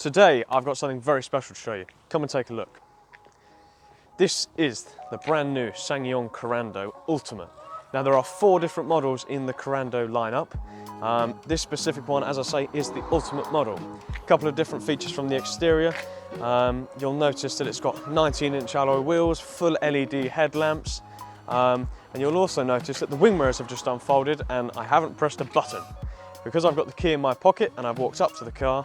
Today I've got something very special to show you. Come and take a look. This is the brand new SsangYong Korando Ultimate. Now there are 4 different models in the Korando lineup. This specific one, as I say, is the Ultimate model. A couple of different features from the exterior. You'll notice that it's got 19-inch alloy wheels, full LED headlamps, and you'll also notice that the wing mirrors have just unfolded and I haven't pressed a button. Because I've got the key in my pocket and I've walked up to the car,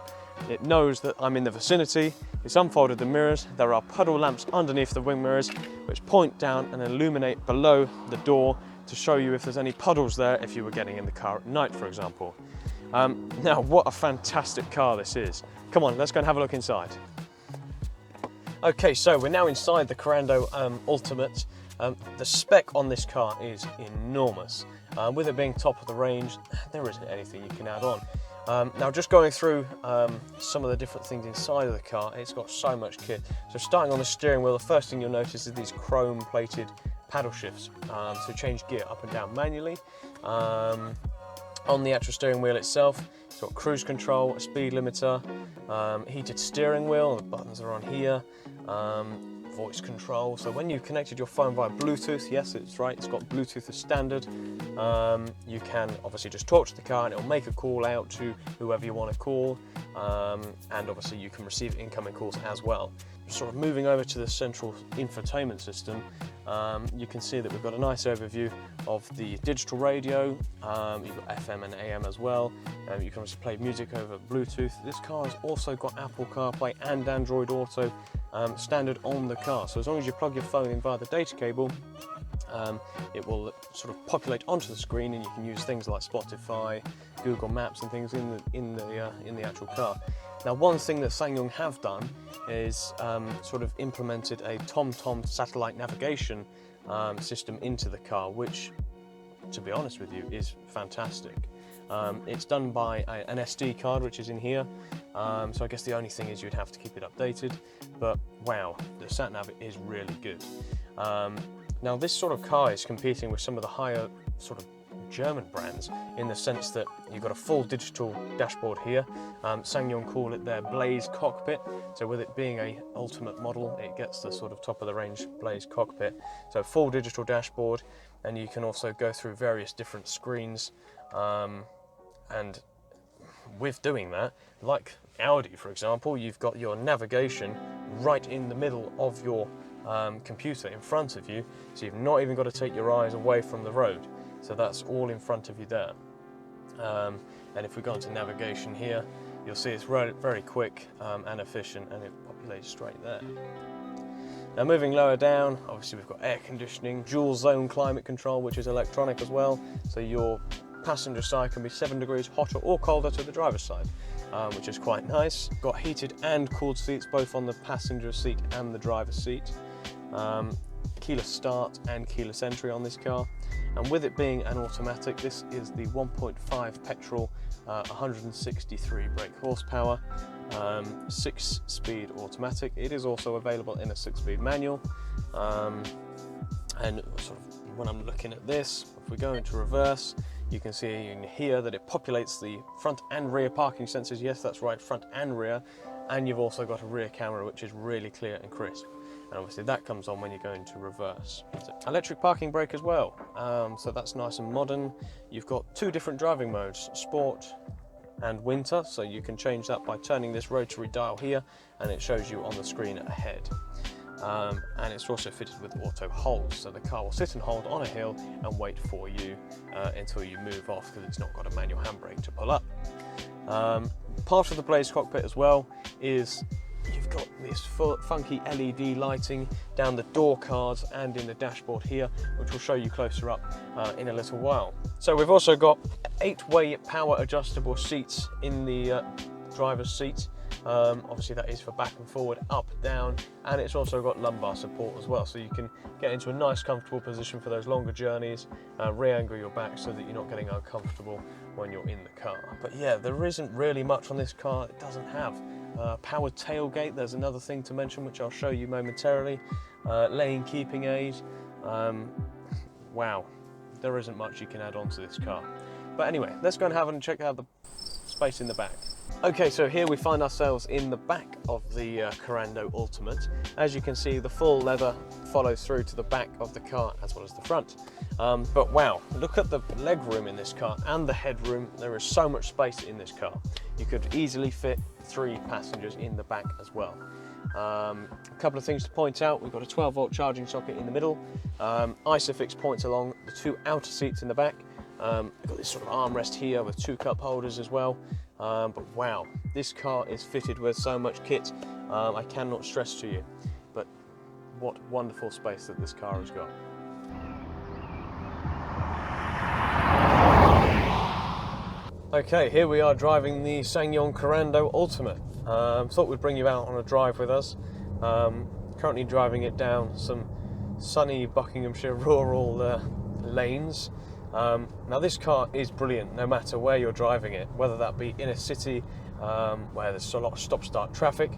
it knows that I'm in the vicinity. It's unfolded the mirrors. There are puddle lamps underneath the wing mirrors which point down and illuminate below the door to show you if there's any puddles there if you were getting in the car at night, for example. Now, what a fantastic car this is. Come on, let's go and have a look inside. Okay, so we're now inside the Korando Ultimate. The spec on this car is enormous. With it being top of the range, there isn't anything you can add on. Now just going through some of the different things inside of the car, it's got so much kit. So starting on the steering wheel, the first thing you'll notice is these chrome plated paddle shifts to change gear up and down manually. On the actual steering wheel itself, it's got cruise control, a speed limiter, heated steering wheel, the buttons are on here, voice control. So when you've connected your phone via Bluetooth, yes, it's right, it's got Bluetooth as standard. You can obviously just talk to the car and it'll make a call out to whoever you want to call, and obviously you can receive incoming calls as well. Sort of moving over to the central infotainment system, you can see that we've got a nice overview of the digital radio. You've got FM and AM as well. You can also play music over Bluetooth. This car has also got Apple CarPlay and Android Auto standard on the car. So as long as you plug your phone in via the data cable, it will sort of populate onto the screen, and you can use things like Spotify, Google Maps, and things in the actual car. Now, one thing that SsangYong have done is sort of implemented a TomTom satellite navigation system into the car, which, to be honest with you, is fantastic. It's done by an SD card, which is in here. So I guess the only thing is you'd have to keep it updated. But wow, the sat nav is really good. Now, this sort of car is competing with some of the higher sort of German brands in the sense that you've got a full digital dashboard here. SsangYong call it their Blaze cockpit. So with it being a ultimate model, it gets the sort of top of the range Blaze cockpit. So full digital dashboard, and you can also go through various different screens. And with doing that, like Audi, for example, you've got your navigation right in the middle of your computer in front of you, so you've not even got to take your eyes away from the road. So that's all in front of you there. And if we go into navigation here, you'll see it's very quick and efficient, and it populates straight there. Now moving lower down, obviously we've got air conditioning, dual zone climate control, which is electronic as well, so your passenger side can be 7 degrees hotter or colder to the driver's side, which is quite nice. Got heated and cooled seats both on the passenger seat and the driver's seat. Keyless start and keyless entry on this car, and with it being an automatic, this is the 1.5 petrol, 163 brake horsepower, 6-speed automatic. It is also available in a 6-speed manual, and sort of when I'm looking at this, if we go into reverse, you can see in here that it populates the front and rear parking sensors. Yes, that's right, front and rear, and you've also got a rear camera which is really clear and crisp. And obviously that comes on when you go into reverse. So, electric parking brake as well, so that's nice and modern. You've got 2 different driving modes, sport and winter, so you can change that by turning this rotary dial here, and it shows you on the screen ahead. And it's also fitted with auto hold, so the car will sit and hold on a hill and wait for you until you move off, because it's not got a manual handbrake to pull up. Part of the Blaze cockpit as well is you've got this funky LED lighting down the door cards and in the dashboard here, which will show you closer up in a little while. So we've also got 8-way power adjustable seats in the driver's seat. Obviously that is for back and forward, up, down, and it's also got lumbar support as well, so you can get into a nice comfortable position for those longer journeys, re-angle your back so that you're not getting uncomfortable when you're in the car. But yeah, there isn't really much on this car it doesn't have. Powered tailgate, there's another thing to mention which I'll show you momentarily. Lane keeping aid. Wow, there isn't much you can add on to this car. But anyway, let's go and have a check out the space in the back. Okay, so here we find ourselves in the back of the Korando Ultimate. As you can see, the full leather follows through to the back of the car as well as the front. But wow, look at the leg room in this car and the headroom. There is so much space in this car. You could easily fit 3 passengers in the back as well. A couple of things to point out: we've got a 12-volt charging socket in the middle, ISOFIX points along the 2 outer seats in the back. We've got this sort of armrest here with 2 cup holders as well. But wow, this car is fitted with so much kit, I cannot stress to you. But what wonderful space that this car has got. Okay, here we are driving the SsangYong Korando Ultimate. Thought we'd bring you out on a drive with us. Currently driving it down some sunny Buckinghamshire rural lanes. Now this car is brilliant no matter where you're driving it, whether that be in a city where there's a lot of stop-start traffic,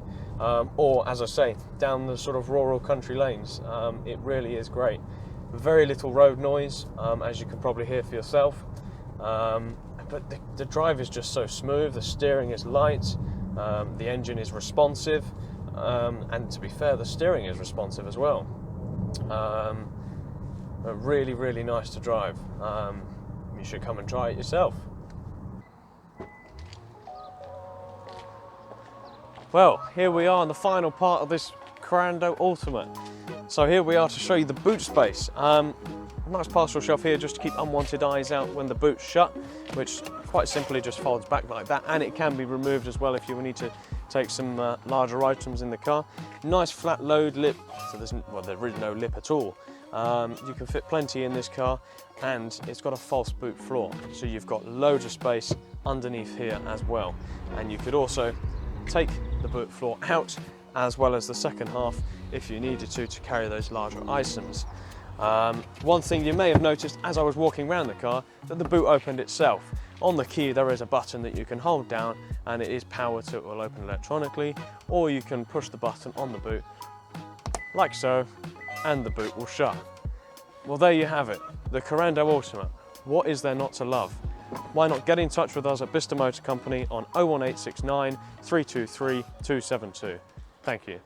or, as I say, down the sort of rural country lanes. It really is great. Very little road noise, as you can probably hear for yourself. But the drive is just so smooth, the steering is light, the engine is responsive, and to be fair, the steering is responsive as well. Really, really nice to drive. You should come and try it yourself. Well, here we are in the final part of this Korando Ultimate. So here we are to show you the boot space. Nice parcel shelf here just to keep unwanted eyes out when the boot's shut, which quite simply just folds back like that, and it can be removed as well if you need to take some larger items in the car. Nice flat load lip, so there is no lip at all. You can fit plenty in this car, and it's got a false boot floor, so you've got loads of space underneath here as well. And you could also take the boot floor out as well as the second half if you needed to carry those larger items. One thing you may have noticed as I was walking around the car, that the boot opened itself. On the key there is a button that you can hold down, and it is powered, so it will open electronically, or you can push the button on the boot like so, and the boot will shut. Well, there you have it, the Korando Ultimate. What is there not to love? Why not get in touch with us at Bicester Motor Company on 01869 323 272. Thank you.